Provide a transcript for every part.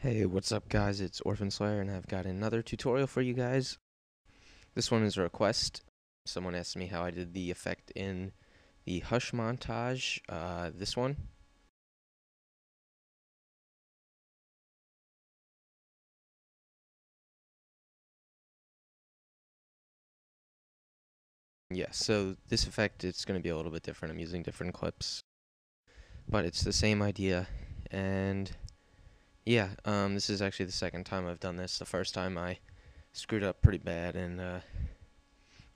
Hey, what's up guys? It's Orphan Slayer and I've got another tutorial for you guys. This one is a request. Someone asked me how I did the effect in the Hush montage, this one. Yeah, so this effect, it's going to be a little bit different. I'm using different clips, but it's the same idea. And yeah, this is actually the second time I've done this. The first time I screwed up pretty bad and I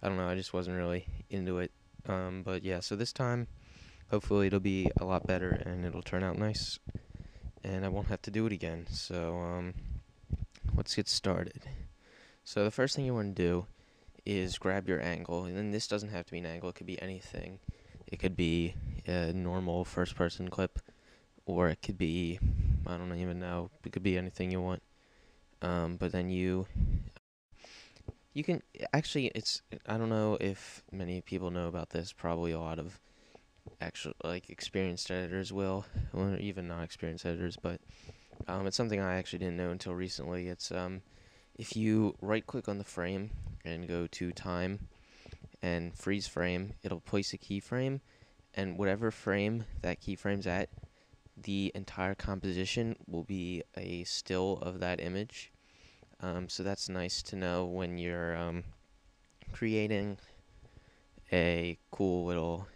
don't know, I just wasn't really into it. But yeah, so this time hopefully it'll be a lot better and it'll turn out nice and I won't have to do it again. So let's get started. So the first thing you want to do is grab your angle, and then this doesn't have to be an angle, it could be anything. It could be a normal first person clip, or it could be, I don't even know, it could be anything you want. But then you can, actually, I don't know if many people know about this, probably a lot of actual, like, experienced editors will, or even not experienced editors, but it's something I actually didn't know until recently. It's if you right click on the frame and go to time and freeze frame, it'll place a keyframe, and whatever frame that keyframe's at, the entire composition will be a still of that image. So that's nice to know when you're creating a cool little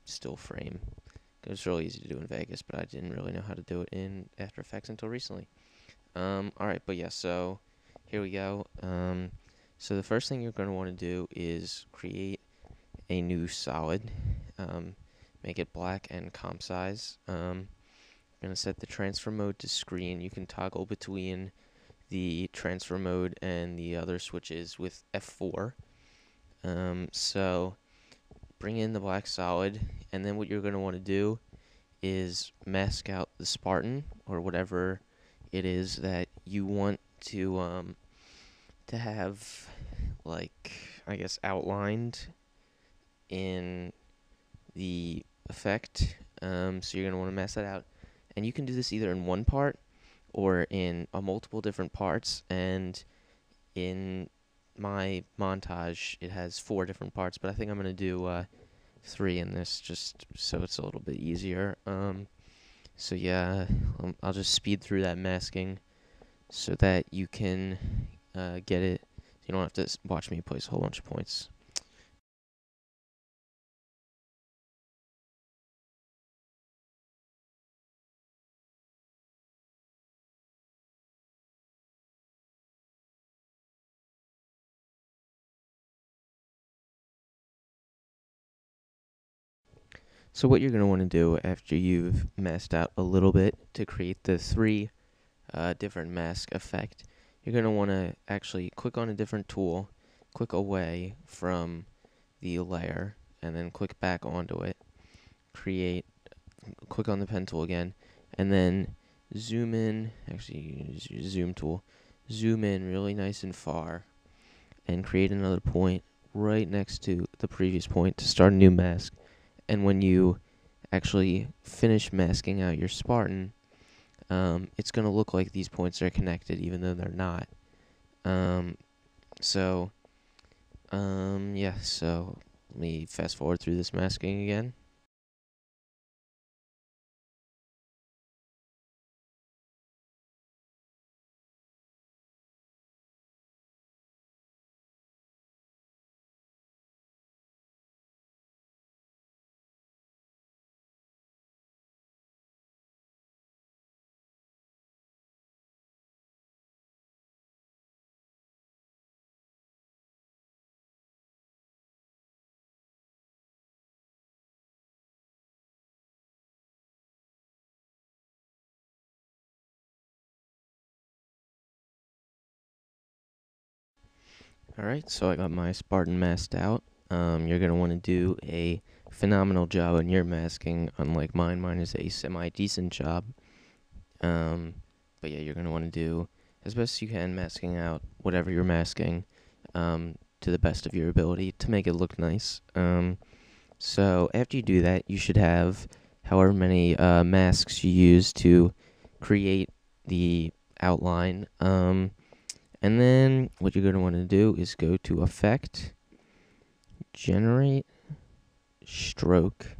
still frame. It was really easy to do in Vegas, but I didn't really know how to do it in After Effects until recently. Alright, but yeah, so here we go. So the first thing you're going to want to do is create a new solid. Make it black and comp size. I'm going to set the transfer mode to screen. You can toggle between the transfer mode and the other switches with F4. So bring in the black solid, and then what you're going to want to do is mask out the Spartan, or whatever it is that you want to have, like, I guess, outlined in the effect. So you're going to want to mask that out, and you can do this either in one part or in multiple different parts. And in my montage it has 4 different parts, but I think I'm going to do 3 in this, just so it's a little bit easier. So yeah, I'll just speed through that masking so that you can get it. You don't have to watch me place a whole bunch of points. So what you're going to want to do after you've masked out a little bit to create the 3 different mask effect, you're going to want to actually click on a different tool, click away from the layer, and then click back onto it, click on the pen tool again, and then zoom in, actually use your zoom tool, zoom in really nice and far, and create another point right next to the previous point to start a new mask. And when you actually finish masking out your Spartan, it's going to look like these points are connected even though they're not. Yeah, so let me fast forward through this masking again. Alright, so I got my Spartan masked out. You're going to want to do a phenomenal job in your masking, unlike mine. Mine is a semi-decent job. But yeah, you're going to want to do as best as you can masking out whatever you're masking to the best of your ability to make it look nice. So after you do that, you should have however many masks you use to create the outline. And then what you're going to want to do is go to Effect, Generate Stroke,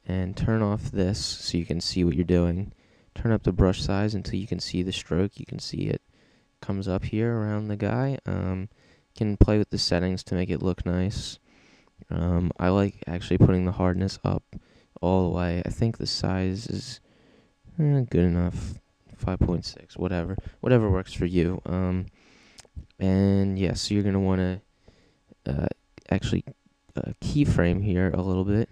and turn off this so you can see what you're doing. Turn up the brush size until you can see the stroke. You can see it comes up here around the guy. Can play with the settings to make it look nice. I like actually putting the hardness up all the way. I think the size is good enough. 5.6, whatever works for you. And yeah, so you're gonna want to actually keyframe here a little bit.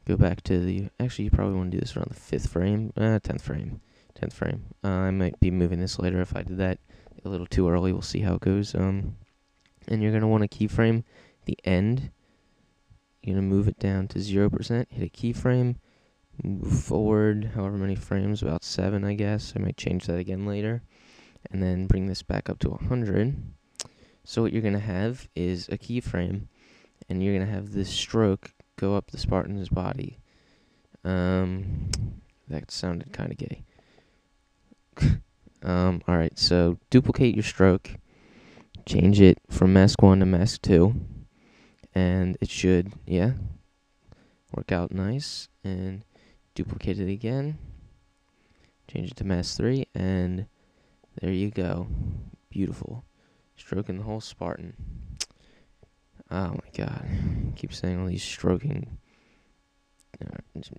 Go back to the. Actually, you probably want to do this around the 5th frame, 10th frame, 10th frame. I might be moving this later if I did that a little too early. We'll see how it goes. And you're gonna want to keyframe the end. You're gonna move it down to 0%. Hit a keyframe. Move forward however many frames, about 7, I guess. I might change that again later. And then bring this back up to 100. So what you're gonna have is a keyframe, and you're gonna have this stroke go up the Spartan's body. That sounded kind of gay. Alright, so duplicate your stroke, change it from mask 1 to mask 2, and it should, work out nice. And duplicate it again, change it to mask 3, and there you go. Beautiful. Stroking the whole Spartan. Oh my god. Keep saying all these stroking.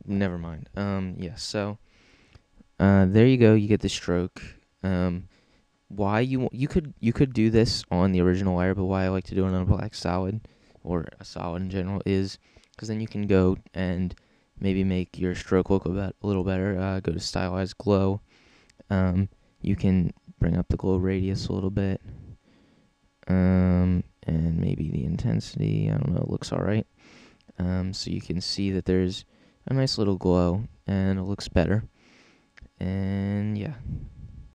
Never mind. So there you go. You get the stroke. Why you could do this on the original wire, but why I like to do it on a black solid or a solid in general is because then you can go and maybe make your stroke look a little better. Go to Stylize Glow. You can bring up the glow radius a little bit. And maybe the intensity, I don't know, it looks alright. So you can see that there's a nice little glow, and it looks better. And yeah.